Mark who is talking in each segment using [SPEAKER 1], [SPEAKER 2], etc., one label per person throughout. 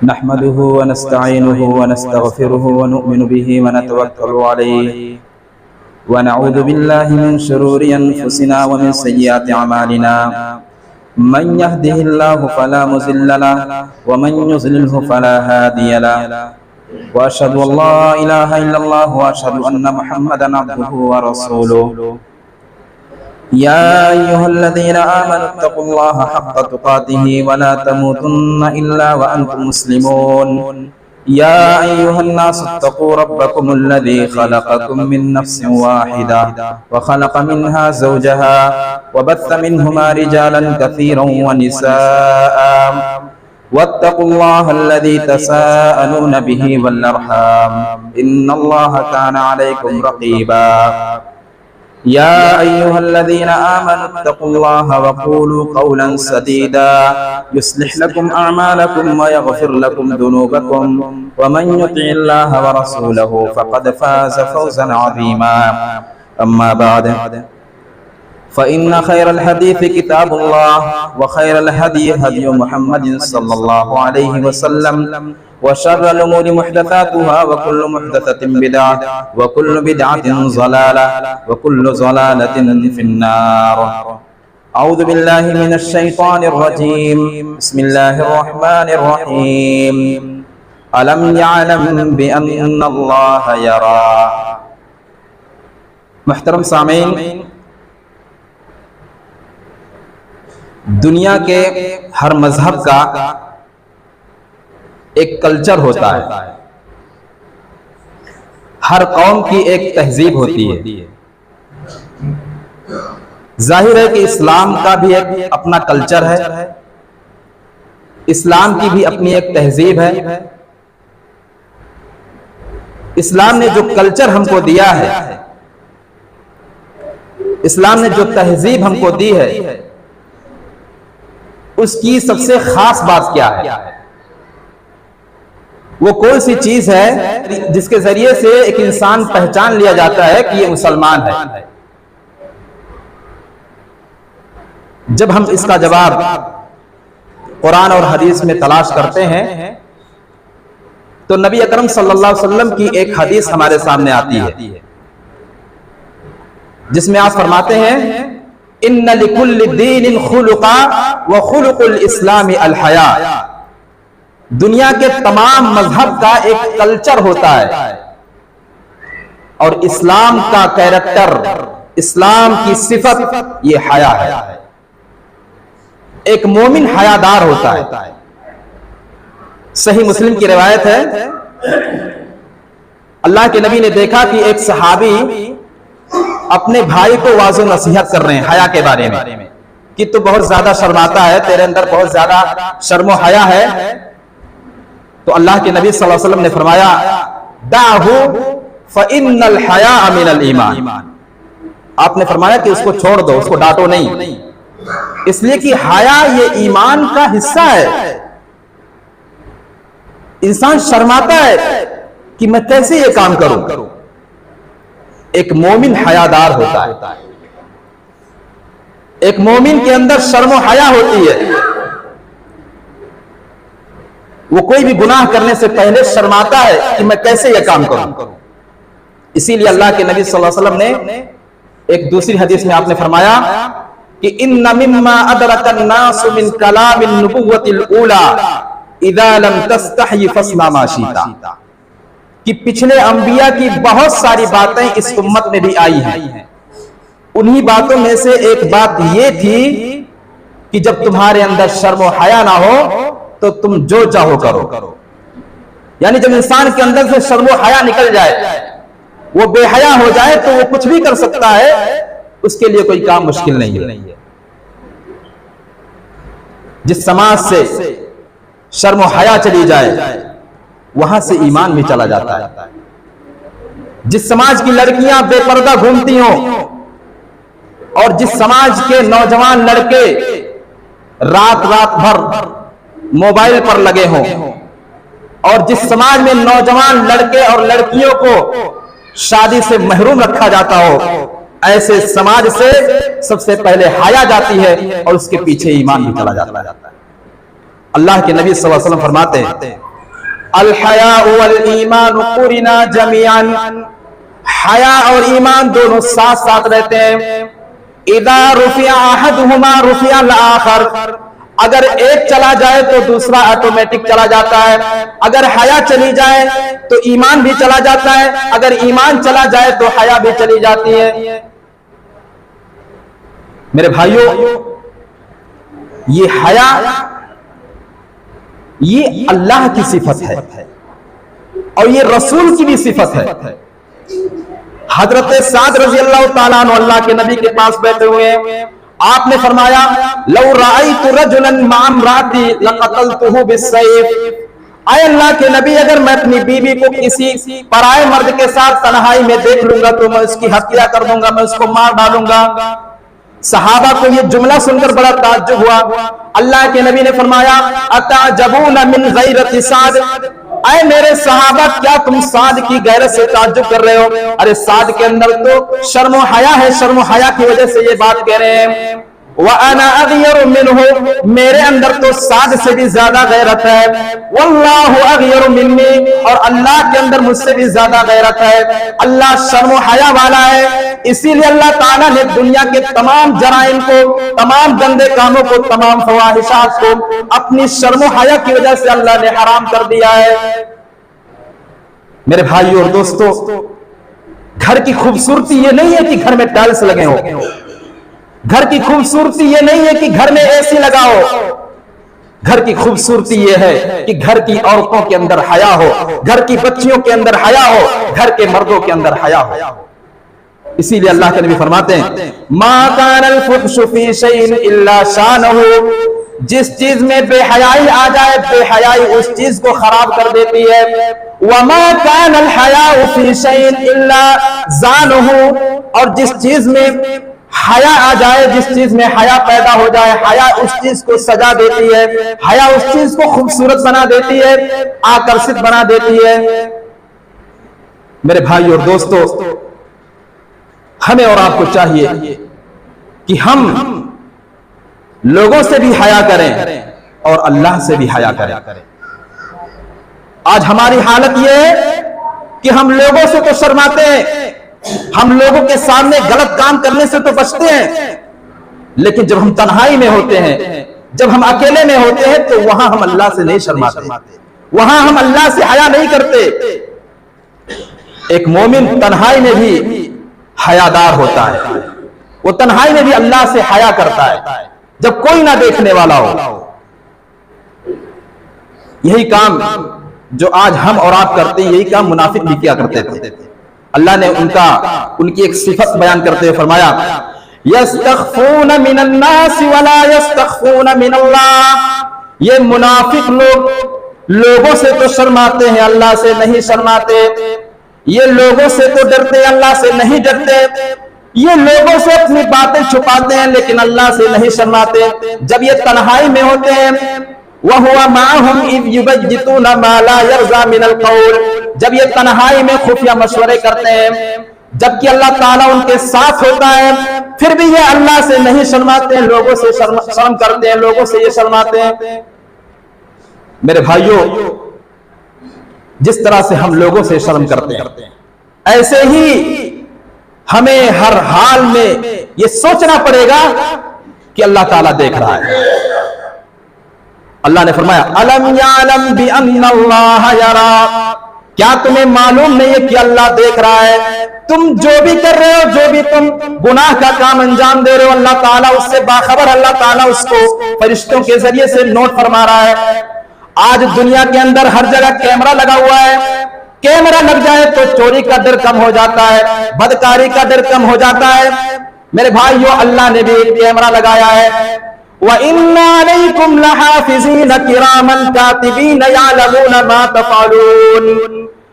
[SPEAKER 1] नहमदुहु व नस्तईनुहु व नस्तगफिरुहु व नु'मिनु बिही व नतवक्कलु अलैहि व नऊज़ु बिल्लाहि मिन शुरूरि अनफुसिना व मिन सय्यिआति अमालिना मन यहदिहिल्लाहु फला मुज़िल्ल लहु व मन युज़लिल्हु फला हादिय लहु व अशहदु अल्ला इलाहा इल्लल्लाह व अशहदु अन्न मुहम्मदन अब्दुहु व रसूलुहु या अय्युहल्लज़ीना आमनु तक़ुल्लाहा हक़्क़ तुक़ातिही व ला तमूतुन्ना इल्ला व अंतुम मुस्लिमून या अय्युहन्नासु इत्तक़ू रब्बकुमुल्लज़ी ख़लक़कुम मिन नफ्सिन वाहिदा व ख़लक़ मिन्हा ज़ौजहा व बत्थ मिन्हुमा रिजालन कसीरन व निसाअ वत्तक़ुल्लाहल्लज़ी तसाअलून बिही वल अरहाम इन्नल्लाहा काना अलैकुम रक़ीबा या अय्युहल्लज़ीना आमनु इत्तक़ुल्लाहा व क़ूलू क़ौलन सदीदा युस्लिह लकुम अअमालकुम व यग़फिर लकुम दुनूबकुम व मन युतिइल्लाहा व रसूलहु फ़क़द फ़ाज़ फ़ौज़न अज़ीमा अम्मा बअद फ़इन्न खैरल हदीस किताबुल्लाह व खैरल हदी हदी मुहम्मदिन सल्लल्लाहु अलैहि वसल्लम व शर्रल उमूरि मुहदसातुहा व कुल्लु मुहदसतिन बिदअह व कुल्लु बिदअतिन ज़लाला व कुल्लु ज़लालतिन फिन्नार अऊज़ु बिल्लाहि मिनश शैतानिर रजीम बिस्मिल्लाहिर रहमानिर रहीम अलम यअलम बिअन्नल्लाहा यरा। मुहतरम सामीन, दुनिया के हर मजहब का एक कल्चर होता है, हर कौम की एक तहजीब होती है। जाहिर है कि इस्लाम का भी एक अपना कल्चर है, इस्लाम की भी अपनी एक तहजीब है। इस्लाम ने जो कल्चर हमको दिया है, इस्लाम ने जो तहजीब हमको दी है, उसकी सबसे खास बात क्या है? वो कौन सी चीज है जिसके जरिए से एक इंसान पहचान लिया जाता है कि ये मुसलमान है? जब हम इसका जवाब कुरान और हदीस में तलाश करते हैं तो नबी अकरम सल्लल्लाहु अलैहि वसल्लम की एक हदीस हमारे सामने आती है, जिसमें आप फरमाते हैं इन्ना लिकुल्लि दीनिन खुलुका व खुलुकुल इस्लामी अल हया। दुनिया के तमाम मजहब का एक कल्चर होता है और इस्लाम का कैरेक्टर, इस्लाम की सिफत ये हया है। एक मोमिन हयादार होता है। सही मुस्लिम की रिवायत है, अल्लाह के नबी ने देखा कि एक सहाबी अपने भाई को वाज़ो नसीहत कर रहे हैं हया के बारे में कि तू बहुत ज्यादा शर्माता है, तेरे अंदर बहुत ज्यादा शर्मो हया है। तो अल्लाह के नबी सल्लल्लाहु अलैहि वसल्लम ने फरमाया दाहु फ़इन्नल हया मिनल ईमान। आपने फरमाया कि उसको छोड़ दो, उसको डांटो नहीं, इसलिए कि हया ये ईमान का हिस्सा है। इंसान शर्माता है कि मैं कैसे ये काम करूं। एक मोमिन हयादार होता है, एक मोमिन के अंदर शर्म हया होती है। वो कोई भी गुनाह करने से पहले शर्माता है कि मैं कैसे यह काम करूं। इसीलिए अल्लाह के नबी सल्लल्लाहु अलैहि वसल्लम ने एक दूसरी हदीस में आपने फरमाया कि इन्ना मिम्मा अदरकन नासु मिन कलामिन नुबुव्वतिल ऊला इज़ा लम तस्तही फस्ना मा शीता, कि पिछले अंबिया की बहुत सारी बातें इस उम्मत में भी आई हैं। उन्हीं बातों में से एक बात ये थी कि जब तुम्हारे अंदर शर्म और हया ना हो तो तुम जो चाहो करो। यानी जब इंसान के अंदर से शर्म और हया निकल जाए, वो बेहया हो जाए, तो वो कुछ भी कर सकता है, उसके लिए कोई काम मुश्किल नहीं है। जिस समाज से शर्म और हया चली जाए वहां से ईमान भी चला जाता है। जिस समाज की लड़कियां बेपर्दा घूमती हों और जिस समाज के नौजवान लड़के रात रात भर मोबाइल पर लगे हों और जिस समाज में नौजवान लड़के और लड़कियों को शादी से महरूम रखा जाता हो, ऐसे समाज से सबसे पहले हया जाती है और उसके पीछे ईमान भी चला जाता है। अल्लाह के नबी सल्लल्लाहु अलैहि वसल्लम फरमाते हैं अल हया वल ईमान कुरिना जमीअन, हया और ईमान दोनों साथ साथ रहते हैं। इदा रुफिया अहदहुमा रुफिया अल आखर, अगर एक चला जाए तो दूसरा ऑटोमेटिक चला जाता है। अगर हया चली जाए तो ईमान भी चला जाता है, अगर ईमान चला जाए तो हया भी चली जाती है। मेरे भाइयों, ये हया ये अल्लाह की सिफत है और ये रसूल की भी सिफत है। हजरत साद रजी अल्लाह ताला अन्हु अल्लाह के नबी के पास बैठे हुए हैं। आपने फरमाया लौ राइतु रजुलन मामराती लक़तलतुहु बिस्सैफ, आए अल्लाह के नबी, अगर मैं अपनी बीवी को किसी पराये मर्द के साथ तन्हाई में देख लूंगा तो मैं उसकी हत्या कर दूंगा, मैं उसको मार डालूंगा। सहाबा को यह जुमला सुनकर बड़ा ताज्जुब हुआ। अल्लाह के नबी ने फरमाया अताजबून मिन गैरति साद, अरे मेरे सहाबा, क्या तुम साद की गैरत से ताज्जुब कर रहे हो? अरे साद के अंदर तो शर्म और हया है, शर्म और हया की वजह से ये बात कह रहे हैं। व अना अगयरु मिन्हु, मेरे अंदर तो साद से भी ज्यादा गैरत है। वल्लाहु अगयरु मिन्नी, और अल्लाह के अंदर मुझसे भी ज्यादा गैरत है। अल्लाह शर्म और हया वाला है, इसीलिए अल्लाह ताला ने दुनिया के तमाम जराइम को, तमाम गंदे कामों को, तमाम फवाहिशात को अपनी शर्म और हया की वजह से अल्लाह ने हराम कर दिया है। मेरे भाइयों और दोस्तों, घर की खूबसूरती ये नहीं है कि घर में टाइल्स लगे हो, घर की खूबसूरती ये नहीं है कि घर में एसी लगाओ, घर की खूबसूरती ये है कि घर की औरतों के अंदर हया हो, घर की बच्चियों के अंदर हया हो, घर के मर्दों के अंदर हया हो। इसीलिए अल्लाह के नबी फरमाते हैं मा कानल फुहशु फी शैइन इल्ला शानहु, जिस चीज में बेहयाई आ जाए, बेहयाई उस चीज को खराब कर देती है। वमा कानल हयाउ फी शैइन इल्ला ज़ानहु, और जिस चीज में हया आ जाए, जिस चीज में हया पैदा हो जाए, हया उस चीज को सजा देती है, हया उस चीज को खूबसूरत बना देती है, आकर्षित बना देती है। मेरे भाई और दोस्तों, हमें और आपको चाहिए कि हम लोगों से भी हया करें और अल्लाह से भी हया करें। आज हमारी हालत यह है कि हम लोगों से तो शर्माते हैं, हम लोगों के सामने गलत काम करने से तो बचते हैं, लेकिन जब हम तन्हाई में होते हैं, जब हम अकेले में होते हैं, तो वहां हम अल्लाह से नहीं शर्माते, वहां हम अल्लाह से हया नहीं करते। एक मोमिन तन्हाई में भी हयादार होता है, वो तन्हाई में भी अल्लाह से हया करता है जब कोई ना देखने वाला हो। यही काम जो आज हम और आप करते हैं, यही काम मुनाफिक भी किया करते थे। अल्लाह ने उनकी एक सिफत बयान करते हुए फरमाया यस्तख्फून मिनन्नास वला यस्तख्फून मिनल्लाह, ये मुनाफिक लोग लोगों से तो शर्माते हैं, अल्लाह से नहीं शर्माते। ये लोगों से तो डरते हैं, अल्लाह से नहीं डरते। ये लोगों से अपनी बातें छुपाते हैं, लेकिन अल्लाह से नहीं शर्माते। जब ये तन्हाई में होते हैं, वहुवा माअहुम इज़ युबय्यितूना मा ला यर्ज़ा मिनल क़ौल, जब ये तन्हाई में खुफिया मशवरे करते हैं, जबकि अल्लाह ताला उनके साथ होता है, फिर भी ये अल्लाह से नहीं शर्माते हैं, लोगों से शर्म करते हैं, लोगों से ये शर्माते हैं। मेरे भाइयों, जिस तरह से हम लोगों से शर्म करते हैं, ऐसे ही हमें हर हाल में ये सोचना पड़ेगा कि अल्लाह ताला देख रहा है। अल्लाह ने फरमाया अलम यालम बि अन्नल्लाह यरा, क्या तुम्हें मालूम नहीं है कि अल्लाह देख रहा है? तुम जो भी कर रहे हो, जो भी तुम गुनाह का काम अंजाम दे रहे हो, अल्लाह ताला उससे बाखबर, अल्लाह ताला उसको फरिश्तों के जरिए से नोट फरमा रहा है। आज दुनिया के अंदर हर जगह कैमरा लगा हुआ है, कैमरा लग जाए तो चोरी का डर कम हो जाता है, बदकारी का डर कम हो जाता है। मेरे भाइयों, अल्लाह ने भी एक कैमरा लगाया है। व इन्ना अलैकुम लहाफिज़ीन किरामन कातिबीन यअलमून मा तफ़अलून,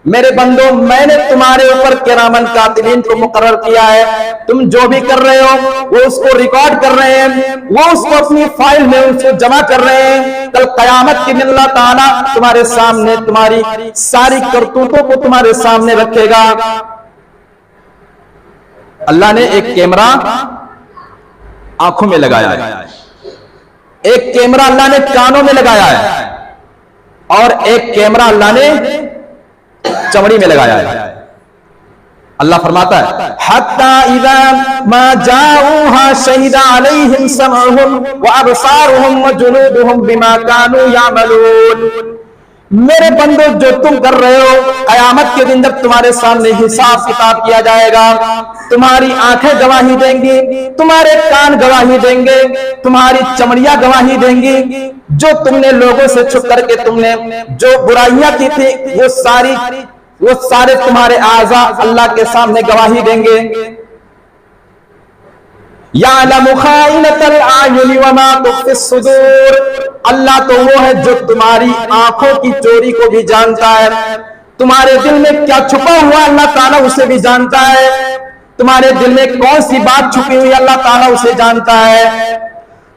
[SPEAKER 1] मेरे बंदो, मैंने तुम्हारे ऊपर किरामन कातिबीन को मुकर्रर किया है। तुम जो भी कर रहे हो वो उसको रिकॉर्ड कर रहे हैं, वो उसको अपनी फाइल में उसको जमा कर रहे हैं। कल कयामत के दिन अल्लाह ताला तुम्हारे सामने तुम्हारी सारी करतूतों को तुम्हारे सामने रखेगा। अल्लाह ने एक कैमरा आंखों में लगाया है, एक कैमरा अल्लाह ने कानों में लगाया है, और एक कैमरा अल्लाह ने चमड़ी में लगाया है। अल्लाह फरमाता है हत्ता इज़ा मा जाऊहा शहीदा अलैहिम समअहुम व अबसारुहुम व जुलूदुहुम बिमा कानू यामलून। मेरे बंदो, जो तुम कर रहे हो, कयामत के दिन जब तुम्हारे सामने हिसाब किताब किया जाएगा, तुम्हारी आंखें गवाही देंगी, तुम्हारे कान गवाही देंगे, तुम्हारी चमड़ियां गवाही देंगी। जो तुमने लोगों से छुप करके तुमने जो बुराइयां की थी, वो सारे तुम्हारे आज़ा अल्लाह के सामने गवाही देंगे। यालमु खाइनतल आयुनि व मा तुख्फिस सुदूर। अल्लाह तो वो है जो तुम्हारी आंखों की चोरी को भी जानता है। तुम्हारे दिल में क्या छुपा हुआ अल्लाह ताला उसे भी जानता है। तुम्हारे दिल में कौन सी बात छुपी हुई अल्लाह ताला उसे जानता है।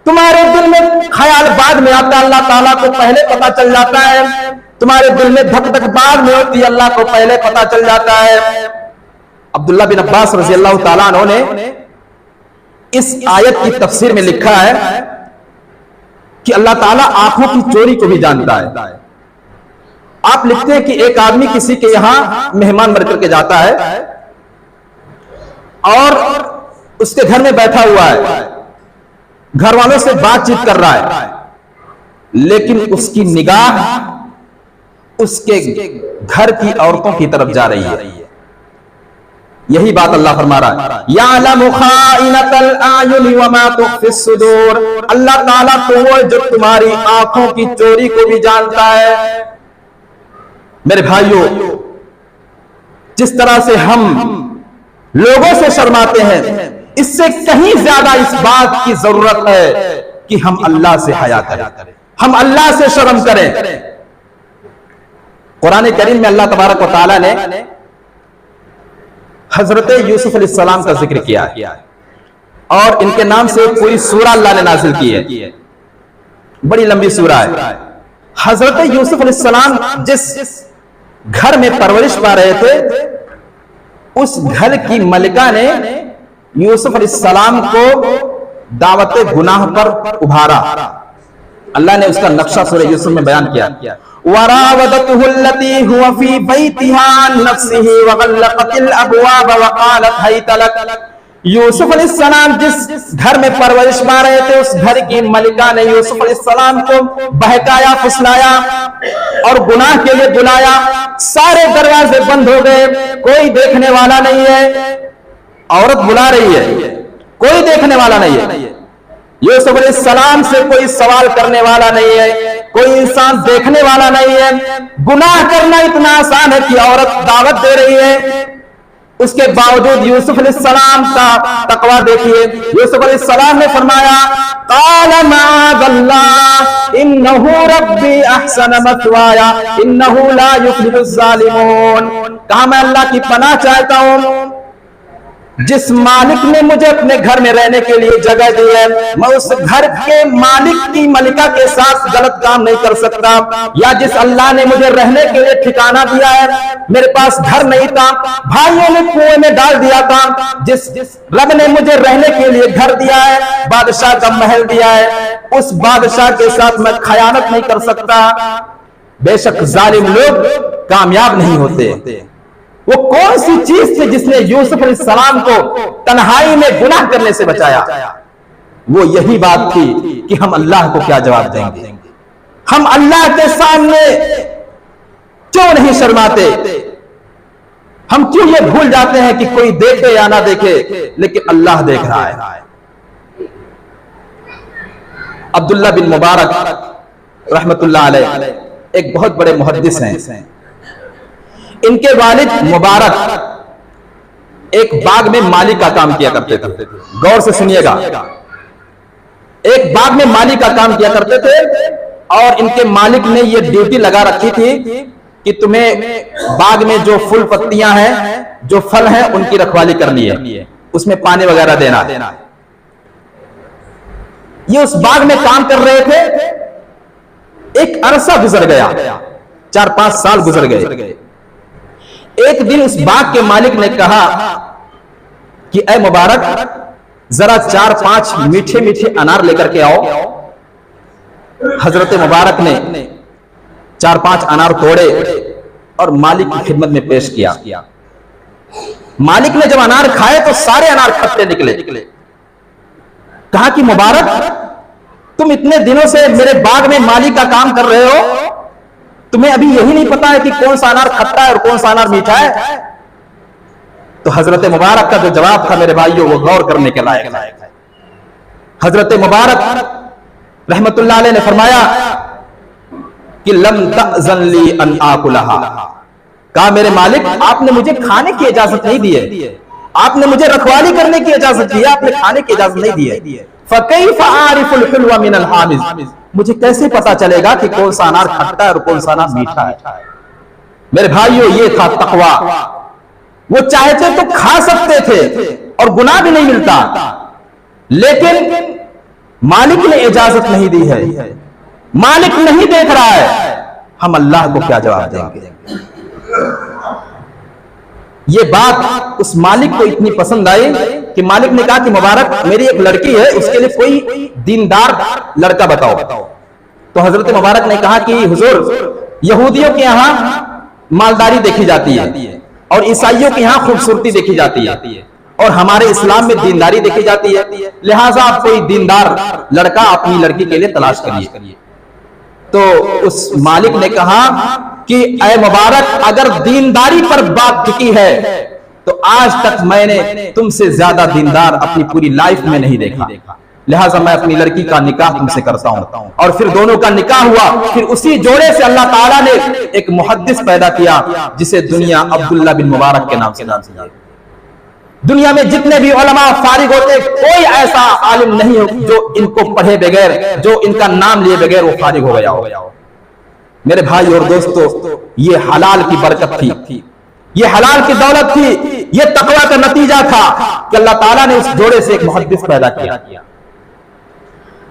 [SPEAKER 1] तुम्हारे दिल में ख्याल बाद में आता, अल्लाह ताला को पहले पता चल जाता है। तुम्हारे दिल में धक धक बाद में होती, अल्लाह को पहले पता चल जाता है। अब्दुल्लाह बिन अब्बास रज़ी अल्लाह ताला अन्हु ने इस आयत की तफसीर में लिखा है कि अल्लाह ताला आंखों की चोरी को भी जानता है। आप लिखते हैं कि एक आदमी किसी के यहां मेहमान बनकर के जाता है और उसके घर में बैठा हुआ है, घर वालों से बातचीत कर रहा है, लेकिन उसकी निगाह उसके घर की औरतों की तरफ जा रही है। यही बात अल्लाह फरमा रहा है, यालमु खाइनतल आयुनि व मा तुख्फिस सुदूर। अल्लाह ताला तो वो जो तुम्हारी आंखों की चोरी को भी जानता है। मेरे भाइयों, जिस तरह से हम लोगों से शर्माते हैं, इससे कहीं ज्यादा इस बात की जरूरत है कि हम अल्लाह से हया करें, हम अल्लाह से शर्म करें। कुरान करीम में अल्लाह तबारक व तआला ने हजरत यूसुफ अलैहिस्सलाम का जिक्र किया है और इनके नाम से पूरी सूरा अल्लाह ने नाजिल की है। बड़ी लंबी सूरा है। हजरत यूसुफ अलैहिस्सलाम जिस घर में परवरिश पा रहे थे, उस घर की मलिका ने यूसुफ अलैहिस्सलाम को दावत गुनाह पर उभारा। अल्लाह ने उसका नक्शा सूरह यूसुफ में बयान किया। वरावदतहु अल्लती हुवा फी बैतिहा अन नफ्सिही व गल्लक़तिल अबवाब व क़ालत हैत लक। यूसुफ अलैहिस्सलाम जिस घर में परवरिश पा रहे थे, उस घर की मलिका ने यूसुफ अलैहिस्सलाम को बहकाया, फुसलाया और गुनाह के लिए बुलाया। सारे दरवाजे बंद हो गए, कोई देखने वाला नहीं है। औरत बुला रही है, कोई देखने वाला नहीं है। यूसुफ अलैहिस्सलाम से कोई सवाल करने वाला नहीं है, कोई इंसान देखने वाला नहीं है। गुनाह करना इतना आसान है कि औरत दावत दे रही है, उसके बावजूद यूसुफ अलैहिस्सलाम का तकवा देखिए। यूसुफ अलैहिस्सलाम ने फरमाया, क़ाल माअज़ल्लाह इन्नहु रब्बी अहसन मथवाया इन्नहु ला युफ्लिहुज़ ज़ालिमून। कहा, मैं अल्लाह की पनाह चाहता हूं, जिस मालिक ने मुझे अपने घर में रहने के लिए जगह दी है, मैं उस घर के मालिक की मलिका के साथ गलत काम नहीं कर सकता। या जिस अल्लाह ने मुझे रहने के लिए ठिकाना दिया है, मेरे पास घर नहीं था, भाइयों ने कुएं में डाल दिया था, जिस रब ने मुझे रहने के लिए घर दिया है, बादशाह का महल दिया है, उस बादशाह के साथ मैं खयानत नहीं कर सकता। बेशक जालिम लोग कामयाब नहीं होते। वो कौन सी चीज थी जिसने यूसुफ अलैहिस्सलाम को तन्हाई में गुनाह करने से बचाया? वो यही बात थी कि हम अल्लाह को क्या जवाब देंगे, हम अल्लाह के सामने क्यों नहीं शर्माते, हम क्यों ये भूल जाते हैं कि कोई देखे या ना देखे, लेकिन अल्लाह देख रहा है। अब्दुल्लाह बिन मुबारक रहमतुल्लाह अलैह एक बहुत बड़े मुहद्दिस हैं। इनके वालिद मुबारक एक बाग में माली का काम किया करते थे। गौर से सुनिएगा, एक बाग में माली का काम किया करते थे और इनके मालिक ने यह ड्यूटी लगा रखी थी कि तुम्हें बाग में जो फूल पत्तियां हैं, जो फल हैं, उनकी रखवाली करनी है, उसमें पानी वगैरह देना। ये उस बाग में काम कर रहे थे। एक अरसा गुजर गया, 4-5 साल गुजर गए। एक दिन उस बाग के मालिक ने कहा कि ऐ मुबारक, जरा 4-5 मीठे मीठे अनार लेकर के आओ। हजरत मुबारक ने 4-5 अनार तोड़े और मालिक की खिदमत में पेश किया। मालिक ने जब अनार खाए तो सारे अनार खट्टे निकले। कहा कि मुबारक, तुम इतने दिनों से मेरे बाग में मालिक का काम कर रहे हो, तुम्हें अभी यही नहीं पता है कि कौन सा अनार खट्टा है और कौन सा अनार मीठा है? तो हजरत मुबारक का जो जवाब था मेरे भाइयों, वो गौर करने के लायक है। हजरत मुबारक रहमतुल्लाह अलैह ने फरमाया कि लम तअज़न ली अन आकुलहा, कहा मेरे मालिक आपने मुझे खाने की इजाजत नहीं दी है, आपने मुझे रखवाली करने की इजाजत दी है, आपने खाने की इजाजत नहीं दी है। फकैफ आरिफुल हुल्वा मिनल हामिज़, मुझे कैसे पता चलेगा कि कौन सा अनार खट्टा है और कौन सा अनार मीठा है? मेरे भाइयों, ये था तकवा। वो चाहते तो खा सकते थे और गुनाह भी नहीं मिलता, लेकिन मालिक ने इजाजत नहीं दी है, मालिक नहीं देख रहा है, हम अल्लाह को क्या जवाब देंगे? ये बात उस मालिक को इतनी पसंद आई कि मालिक ने कहा कि मुबारक, मेरी एक लड़की है, उसके लिए कोई दीनदार लड़का बताओ। तो हजरत मुबारक ने कहा कि हुजूर, यहूदियों के यहाँ मालदारी देखी जाती है और ईसाइयों के यहाँ खूबसूरती देखी जाती है और हमारे इस्लाम में दीनदारी देखी जाती है, लिहाजा आप कोई दीनदार लड़का अपनी लड़की के लिए तलाश करिए। तो उस मालिक ने कहा कि ऐ मुबारक, अगर दीनदारी पर बात टिकी है तो आज तक मैंने तुमसे ज्यादा दीनदार अपनी पूरी लाइफ में नहीं देखा, लिहाजा मैं अपनी लड़की का निकाह तुमसे करता हूं। और फिर दोनों का निकाह हुआ। फिर उसी जोड़े से अल्लाह ताला ने एक मुहद्दिस पैदा किया जिसे दुनिया अब्दुल्ला बिन मुबारक के नाम से जानती है। दुनिया में जितने भी उलमा फारिग होते, कोई ऐसा आलिम नहीं हो जो इनको पढ़े बगैर, जो इनका नाम लिए बगैर वो फारिग हो गया हो। मेरे भाई और दोस्तों, ये हलाल की बरकत थी, ये हलाल की दौलत थी, ये तकवा का नतीजा था कि अल्लाह ताला ने उस जोड़े से एक मुहद्दिस पैदा किया।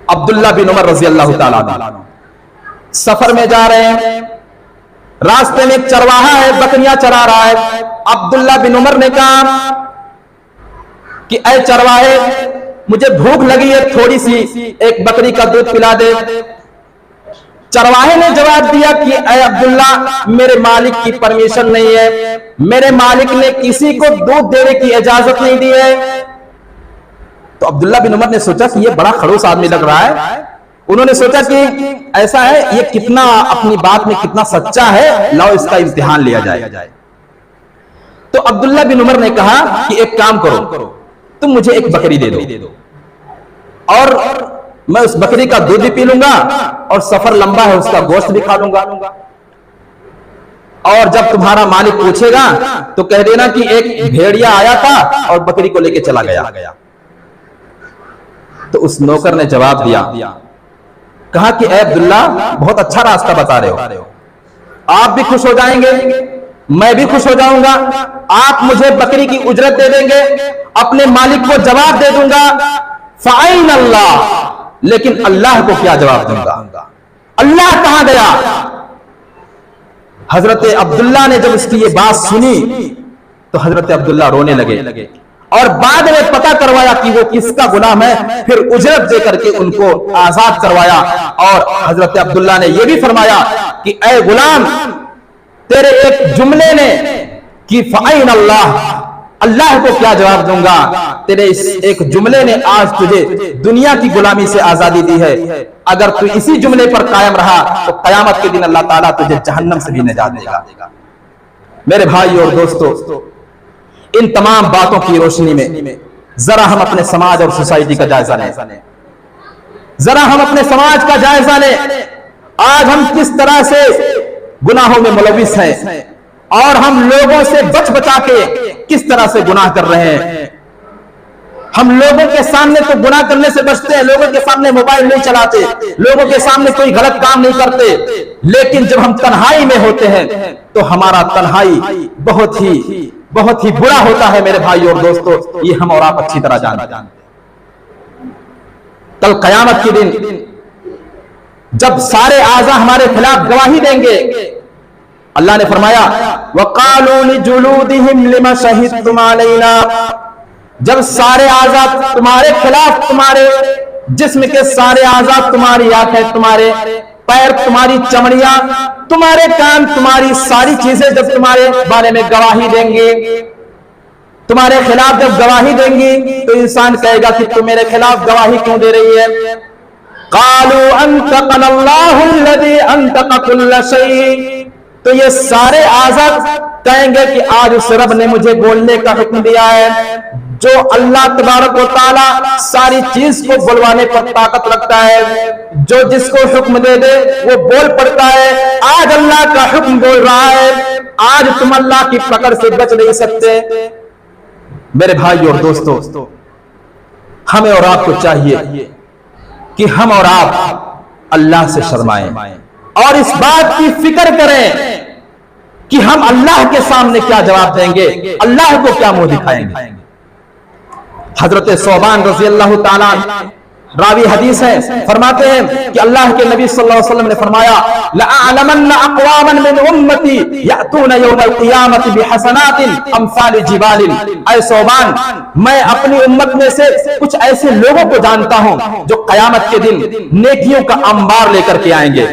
[SPEAKER 1] अब्दुल्ला बिन उमर रजी अल्लाह ताला अन्हु सफर में जा रहे हैं, रास्ते में एक चरवाहा है, बकरियां चरा रहा है। अब्दुल्ला बिन उमर ने कहा कि ऐ चरवाहे, मुझे भूख लगी है, थोड़ी सी एक बकरी का दूध पिला दे। चरवाहे ने जवाब दिया कि ऐ अब्दुल्ला, मेरे मालिक की परमिशन नहीं है, मेरे मालिक ने किसी को दूध देने की इजाजत नहीं दी है। तो अब्दुल्ला बिन उमर ने सोचा कि ये बड़ा खड़ूस आदमी लग रहा है। उन्होंने सोचा कि ऐसा है, ये कितना अपनी बात में कितना सच्चा है, लाओ इसका इम्तिहान लिया जाए। तो अब्दुल्ला बिन उमर ने कहा कि एक काम करो, तुम मुझे एक बकरी दे दो और मैं उस बकरी का दूध भी पी लूंगा और सफर लंबा है, उसका गोश्त भी खा लूंगा। और जब तुम्हारा मालिक पूछेगा तो कह देना कि एक भेड़िया आया था और बकरी को लेके चला गया। तो उस नौकर ने जवाब दिया, कहा कि ऐ अब्दुल्ला, बहुत अच्छा रास्ता बता रहे हो, आप भी खुश हो जाएंगे, मैं भी खुश हो जाऊंगा। आप मुझे बकरी की उजरत दे देंगे, अपने मालिक को जवाब दे दूंगा, फाइन अल्लाह, लेकिन अल्लाह को क्या जवाब दूंगा? अल्लाह कहां गया? हजरत अब्दुल्ला ने जब उसकी ये बात सुनी तो हजरत अब्दुल्ला रोने लगे और बाद में पता करवाया कि वो किसका गुलाम है, फिर उजरत दे करके उनको आजाद करवाया। और हजरत अब्दुल्ला ने यह भी फरमाया कि ऐ गुलाम, तेरे एक जुमले ने कि फाइन अल्लाह, अल्लाह को क्या जवाब दूंगा, तेरे इस एक जुमले ने आज तुझे दुनिया की गुलामी से आजादी दी है। अगर तू इसी जुमले पर कायम रहा तो कयामत के दिन अल्लाह ताला तुझे जहन्नम से भी निजात देगा। मेरे भाई और दोस्तों, इन तमाम बातों की रोशनी में जरा हम अपने समाज और सोसाइटी का जायजा लें, जरा हम अपने समाज का जायजा लें। आज हम किस तरह से गुनाहों में मुलविस हैं और हम लोगों से बच बचा के किस तरह से गुनाह कर रहे हैं। हम लोगों के सामने तो गुनाह करने से बचते हैं, लोगों के सामने मोबाइल नहीं चलाते, लोगों के सामने कोई गलत काम नहीं करते, लेकिन जब हम तन्हाई में होते हैं तो हमारा तन्हाई बहुत ही बुरा होता है। मेरे भाई और दोस्तों, ये हम और आप अच्छी तरह जानते हैं। कल कयामत के दिन जब सारे आज़ा हमारे खिलाफ गवाही देंगे, अल्लाह ने फरमाया वक़ालू लिजुलूदिहिम लिमा शहीदतुम अलैना, जब सारे आज़ा तुम्हारे खिलाफ, तुम्हारे जिस्म के सारे आज़ा, तुम्हारी आंखें, तुम्हारे पैर, तुम्हारी चमड़ियां, तुम्हारे कान, तुम्हारी सारी चीजें जब तुम्हारे बारे में गवाही देंगे, तुम्हारे खिलाफ जब गवाही देंगी, तो इंसान कहेगा कि तुम मेरे खिलाफ गवाही क्यों दे रही है? कालू अंतक़नल्लाहुल्लज़ी अंतक़ कुल्ल शै, तो ये सारे आज़ाद कहेंगे कि आज उस रब ने मुझे बोलने का हुक्म दिया है, जो अल्लाह तबारक व तआला सारी चीज को बुलवाने पर ताकत रखता है, जो जिसको हुक्म दे दे वो बोल पड़ता है। आज अल्लाह का हुक्म बोल रहा है, आज तुम अल्लाह की पकड़ से बच नहीं सकते। मेरे भाई और दोस्तों, हमें और आपको चाहिए कि हम और आप अल्लाह से शर्माएं और इस बात की फिक्र करें कि हम अल्लाह के सामने क्या जवाब देंगे, अल्लाह को क्या मुंह दिखाएंगे। हजरत सौबान रज़ी अल्लाह ताला रावी हदीस है, फरमाते हैं कि अल्लाह के नबी सल्लल्लाहु अलैहि वसल्लम ने फरमाया, लअअलमन्ना अक़वामन मिन उम्मती यअतूना यौमल क़ियामति बिहसनातिन अमसालि जिबालिन। ऐ सौबान, मैं अपनी उम्मत में से कुछ ऐसे लोगों को जानता हूं जो कयामत के दिन नेकियों का अंबार लेकर के आएंगे।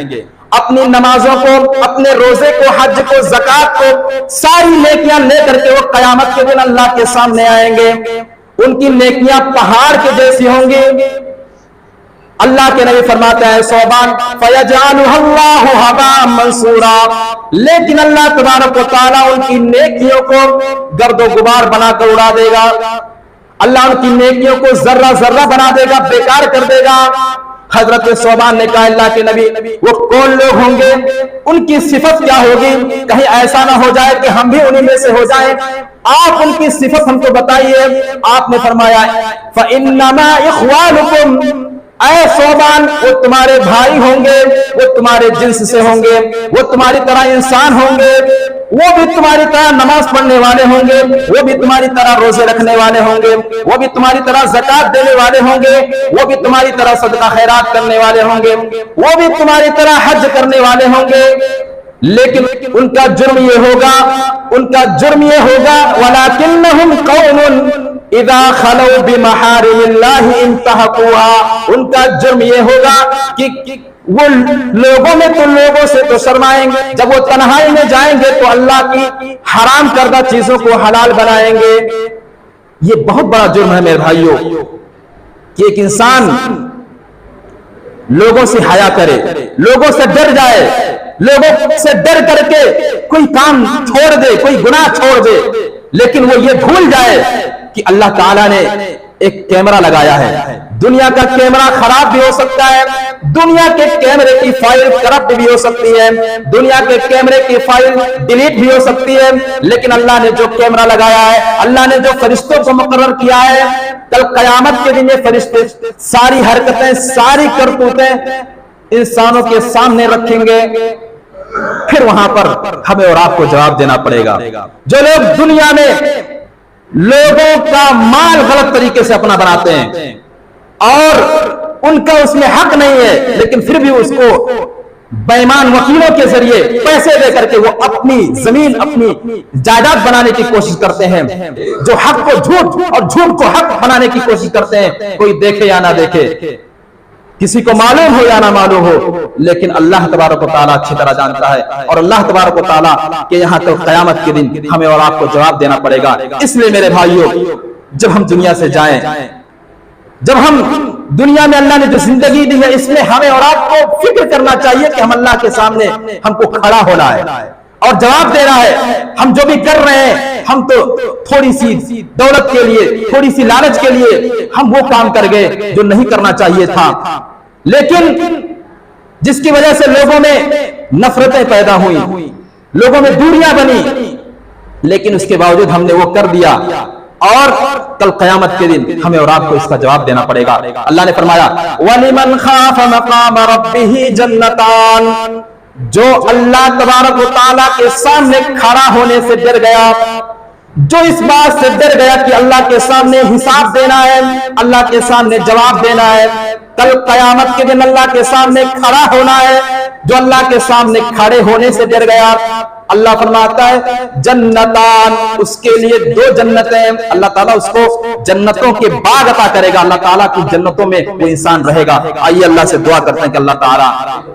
[SPEAKER 1] अपनी नमाजों को, अपने रोजे को, हज को, ज़कात को, सारी नेकियां लेकर के वो कयामत के दिन अल्लाह के सामने आएंगे। उनकी नेकियां पहाड़ के जैसी होंगी। अल्लाह के नबी फरमाते हैं, सौबान, फयजअलुहुल्लाहु हबाअन मंसूरा, लेकिन अल्लाह तबारक व तआला उनकी नेकियों को गर्दो गुबार बनाकर उड़ा देगा। अल्लाह उनकी नेकियों को जर्रा जर्रा बना देगा, बेकार कर देगा। हजरत सौबान ने कहा, अल्लाह के नबी, वो कौन लोग होंगे, उनकी सिफत क्या होगी, कहीं ऐसा ना हो जाए कि हम भी उन्हीं में से हो जाएं। आप उनकी सिफत हमको बताइए। आपने फरमाया, फ़इन्नमा इख़वानुकुम, ऐ सौबान, वो तुम्हारे भाई होंगे, वो तुम्हारे जिन्स से होंगे, वो तुम्हारी तरह इंसान होंगे, वो भी तुम्हारी तरह नमाज पढ़ने वाले होंगे, वो भी तुम्हारी तरह रोजे रखने वाले होंगे, वो भी तुम्हारी तरह ज़कात देने वाले होंगे, वो भी तुम्हारी तरह सदका खैरात करने वाले होंगे, वो भी तुम्हारी तरह हज करने वाले होंगे। लेकिन उनका जुर्म ये होगा, वलाकिन्नहुम कौमुन इज़ा खलौ बिमहारिमिल्लाहि इंतहकुहा, उनका जुर्म ये होगा कि वो लोगों में तो लोगों से तो शर्माएंगे, जब वो तन्हाई में जाएंगे तो अल्लाह की हराम करदा चीजों को हलाल बनाएंगे। ये बहुत बड़ा जुर्म है मेरे भाइयों कि एक इंसान लोगों से हया करे, लोगों से डर जाए, लोगों से डर करके कोई काम छोड़ दे, कोई गुनाह छोड़ दे, लेकिन वो ये भूल जाए कि अल्लाह ताला ने एक कैमरा लगाया है। दुनिया का कैमरा खराब भी हो सकता है, दुनिया के कैमरे की फाइल करप्ट भी हो सकती है, दुनिया के कैमरे की फाइल डिलीट भी हो सकती है, लेकिन अल्लाह ने जो कैमरा लगाया है, अल्लाह ने जो फरिश्तों को मुकर्रर किया है, कल कयामत के दिन ये फरिश्ते सारी हरकतें, सारी करतूतें इंसानों के सामने रखेंगे। फिर वहां पर हमें और आपको जवाब देना पड़ेगा। जो लोग दुनिया में लोगों का माल गलत तरीके से अपना बनाते हैं और उनका उसमें हक नहीं है, लेकिन फिर भी उसको बेईमान वकीलों के जरिए पैसे दे करके वो अपनी जमीन, अपनी जायदाद बनाने की कोशिश करते हैं, जो हक को झूठ और झूठ को हक बनाने की कोशिश करते हैं, कोई देखे या ना देखे, किसी को मालूम हो या ना मालूम हो, लेकिन अल्लाह तबारक व तआला अच्छी तरह जानता है। और अल्लाह तबारक व तआला के यहाँ कल क़यामत के दिन हमें और आपको जवाब देना पड़ेगा। इसलिए मेरे भाइयों, जब हम दुनिया से जाएं, जब हम दुनिया में अल्लाह ने जो जिंदगी दी है, इसमें हमें और आपको फिक्र करना चाहिए कि हम अल्लाह के सामने हमको खड़ा होना है और जवाब देना है। हम जो भी कर रहे हैं, हम तो थोड़ी सी दौलत के लिए, थोड़ी सी लालच के लिए हम वो काम कर गए जो नहीं करना चाहिए था, लेकिन जिसकी वजह से लोगों में नफरतें पैदा हुई, लोगों में दूरियां बनी, लेकिन उसके बावजूद हमने वो कर दिया और कल क़यामत के दिन हमें और आपको इसका जवाब देना पड़ेगा। अल्लाह ने फरमाया, वलिमन खाफ मकाम रब्बिही जन्नतान, जो अल्लाह तबारक व तआला के सामने खड़ा होने से डर गया, जो इस बात से डर गया कि अल्लाह के सामने हिसाब देना है, अल्लाह के सामने जवाब देना है, कल क़यामत के दिन अल्लाह के सामने खड़ा होना है, जो अल्लाह के सामने खड़े होने से डर गया, अल्लाह फरमाता है जन्नतान, उसके लिए दो जन्नतें, अल्लाह ताला उसको जन्नतों के बाग अता करेगा। अल्लाह ताला की जन्नतों में वो इंसान रहेगा। आइए अल्लाह से दुआ करते हैं कि अल्लाह ताला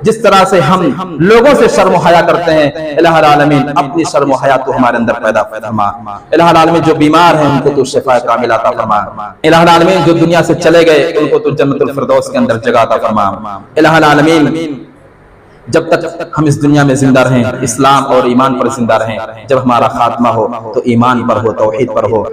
[SPEAKER 1] जिस तरह से हम लोगों से शर्म हया करते हैं, इलाहुल आलमीन अपनी शर्म हया तो हमारे अंदर पैदा फरमा। इलाहुल आलमीन जो बीमार हैं उनको तो शिफा कामिला अता फरमा। इलाहुल आलमीन जो दुनिया से चले गए उनको तो जन्नतुल फिरदौस के अंदर जगह अता फरमा। इलाहुल आलमीन जब तक हम इस दुनिया में जिंदा रहें, इस्लाम और ईमान पर जिंदा रहें। जब हमारा खात्मा हो तो ईमान पर हो, तौहीद पर हो।